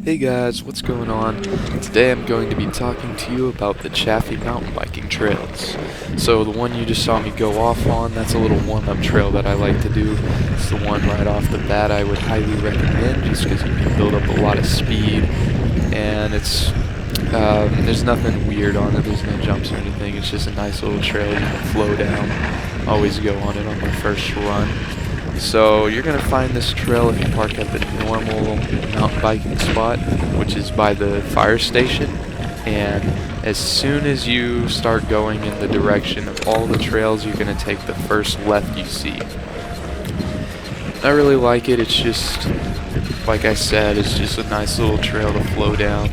Hey guys, what's going on? Today I'm going to be talking to you about the Chaffee mountain biking trails. So the one you just saw me go off on, that's a little warm-up trail that I like to do. It's the one right off the bat I would highly recommend just because you can build up a lot of speed and there's nothing weird on it, there's no jumps or anything, it's just a nice little trail you can flow down. Always go on it on my first run. So you're going to find this trail if you park at the normal mountain biking spot, which is by the fire station, and as soon as you start going in the direction of all the trails, you're going to take the first left you see. I really like it. It's just, like I said, it's just a nice little trail to flow down.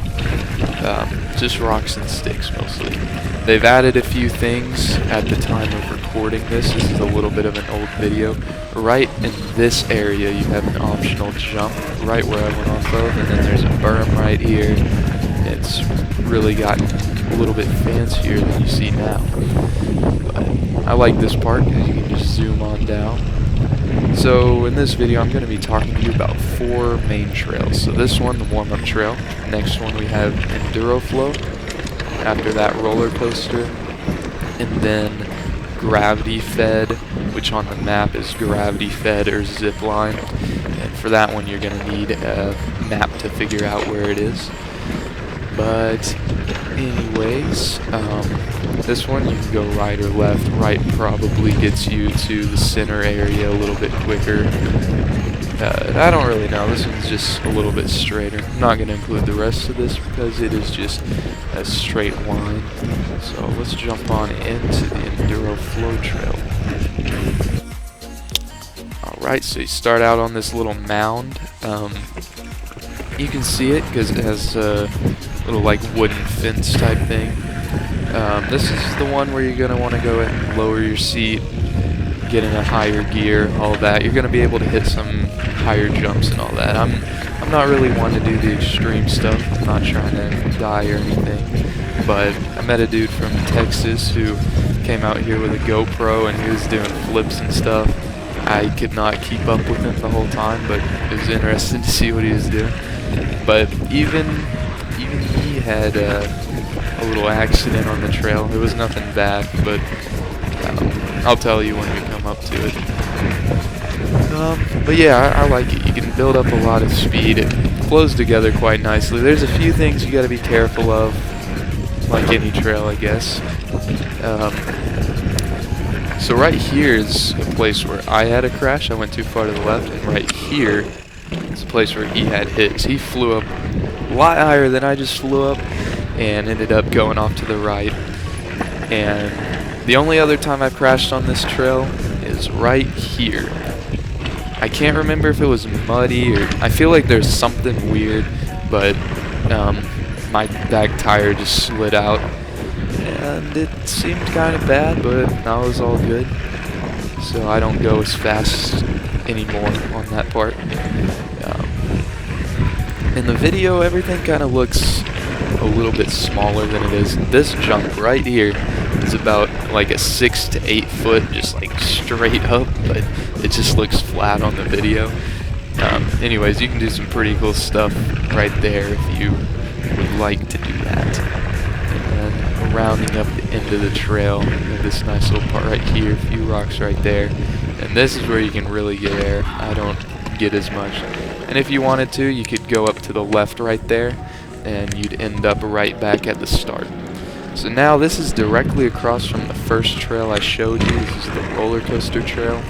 Just rocks and sticks mostly. They've added a few things at the time of recording this. This is a little bit of an old video. Right in this area you have an optional jump right where I went off of, and then there's a berm right here. It's really gotten a little bit fancier than you see now. But I like this part because you can just zoom on down. So in this video I'm going to be talking to you about 4 main trails. So this one, the warm-up trail. Next one we have Enduro Flow. After that, roller coaster. And then gravity fed, which on the map is gravity fed or zip line. And for that one you're going to need a map to figure out where it is. But anyways, this one you can go right or left. Right probably gets you to the center area a little bit quicker. I don't really know. This one's just a little bit straighter. I'm not going to include the rest of this because it is just a straight line. So let's jump on into the Enduro Flow Trail. Alright, so you start out on this little mound. You can see it because it has a little like wooden fence type thing. This is the one where you're going to want to go and lower your seat, get in a higher gear, all that. You're going to be able to hit some higher jumps and all that. I'm not really one to do the extreme stuff. I'm not trying to die or anything. But I met a dude from Texas who came out here with a GoPro and he was doing flips and stuff. I could not keep up with him the whole time, but it was interesting to see what he was doing. But even he had a little accident on the trail. It was nothing bad, but I'll tell you when we come up to it. But yeah, I like it. You can build up a lot of speed. It flows together quite nicely. There's a few things you got to be careful of, like any trail, I guess. So right here is a place where I had a crash. I went too far to the left, and right here is a place where he had his. He flew up a lot higher than I just flew up and ended up going off to the right. And the only other time I've crashed on this trail is right here. I can't remember if it was muddy or I feel like there's something weird, but my back tire just slid out and it seemed kind of bad, but that was all good. So I don't go as fast anymore on that part. In the video everything kind of looks a little bit smaller than it is. This jump right here is about like a 6 to 8 foot, just like straight up, but it just looks flat on the video. Anyways, you can do some pretty cool stuff right there if you would like to do that. And then rounding up the end of the trail, you have this nice little part right here, a few rocks right there, and this is where you can really get air. I don't get as much. And if you wanted to, you could go up to the left right there, and you'd end up right back at the start. So now this is directly across from the first trail I showed you. This is the roller coaster trail.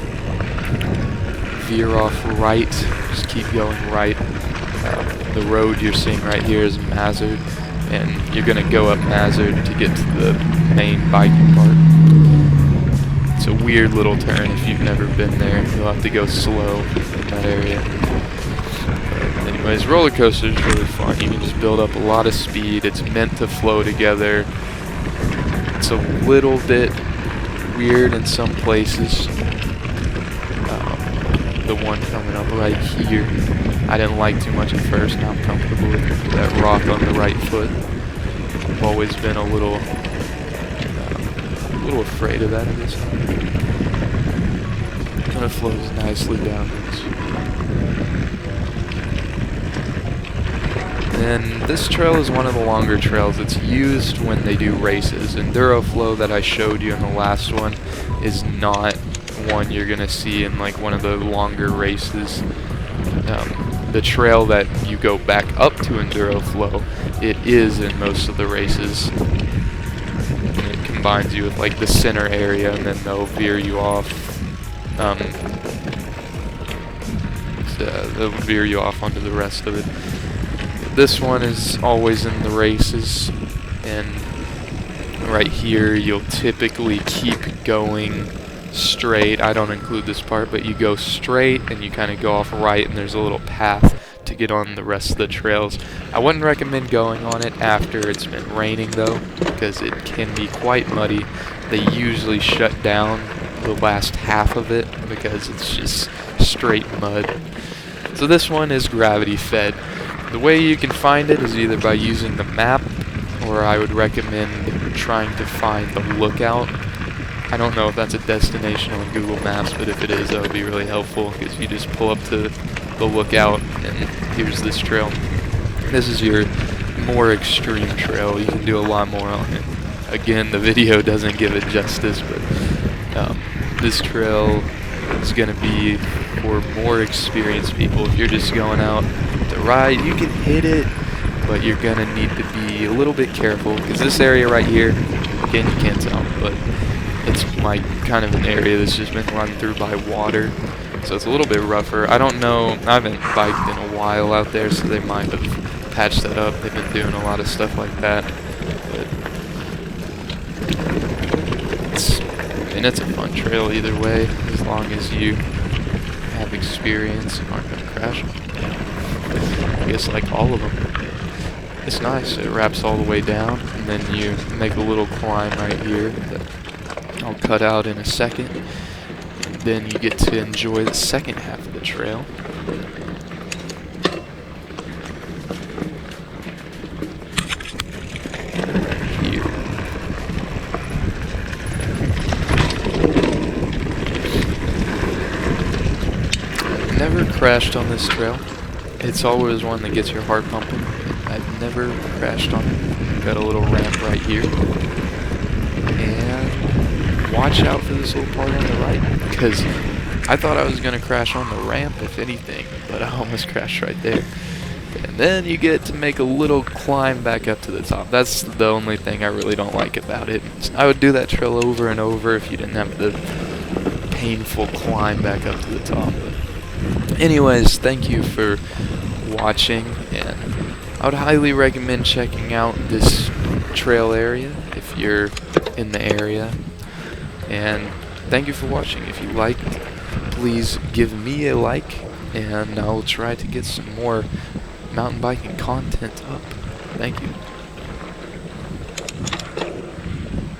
Veer off right, just keep going right. The road you're seeing right here is Mazard, and you're going to go up Mazard to get to the main biking part. It's a weird little turn if you've never been there. You'll have to go slow in that area. Anyways, roller coaster is really fun. You can just build up a lot of speed. It's meant to flow together. It's a little bit weird in some places. The one coming up right here, I didn't like too much at first. Now I'm comfortable with that rock on the right foot. I've always been a little afraid of that, I guess. Kind of flows nicely downwards. then this trail is one of the longer trails. It's used when they do races. EnduroFlow that I showed you in the last one is not one you're gonna see in like one of the longer races. The trail that you go back up to EnduroFlow, it is in most of the races. And it combines you with like the center area, and then they'll veer you off. They'll veer you off onto the rest of it. This one is always in the races, and right here you'll typically keep going straight. I don't include this part, but you go straight and you kind of go off right, and there's a little path to get on the rest of the trails. I wouldn't recommend going on it after it's been raining though, because it can be quite muddy. They usually shut down the last half of it because it's just straight mud. So this one is gravity fed. The way you can find it is either by using the map, or I would recommend trying to find the lookout. I don't know if that's a destination on Google Maps, but if it is, that would be really helpful, because you just pull up to the lookout and here's this trail. This is your more extreme trail. You can do a lot more on it. Again, the video doesn't give it justice, but this trail is going to be for more experienced people. If you're just going out to ride, you can hit it, but you're going to need to be a little bit careful, because this area right here, again, you can't tell, but it's like kind of an area that's just been run through by water, so it's a little bit rougher. I don't know, I haven't biked in a while out there, so they might have patched that up. They've been doing a lot of stuff like that, but it's a fun trail either way, as long as you have experience and aren't going to crash. I guess like all of them. It's nice. It wraps all the way down, and then you make a little climb right here that I'll cut out in a second. And then you get to enjoy the second half of the trail. Never crashed on this trail. It's always one that gets your heart pumping. I've never crashed on it. Got a little ramp right here. And watch out for this little part on the right, because I thought I was going to crash on the ramp, if anything, but I almost crashed right there. And then you get to make a little climb back up to the top. That's the only thing I really don't like about it. I would do that trail over and over if you didn't have the painful climb back up to the top. Anyways, thank you for watching, and I would highly recommend checking out this trail area if you're in the area. And thank you for watching. If you liked, please give me a like, and I'll try to get some more mountain biking content up. Thank you.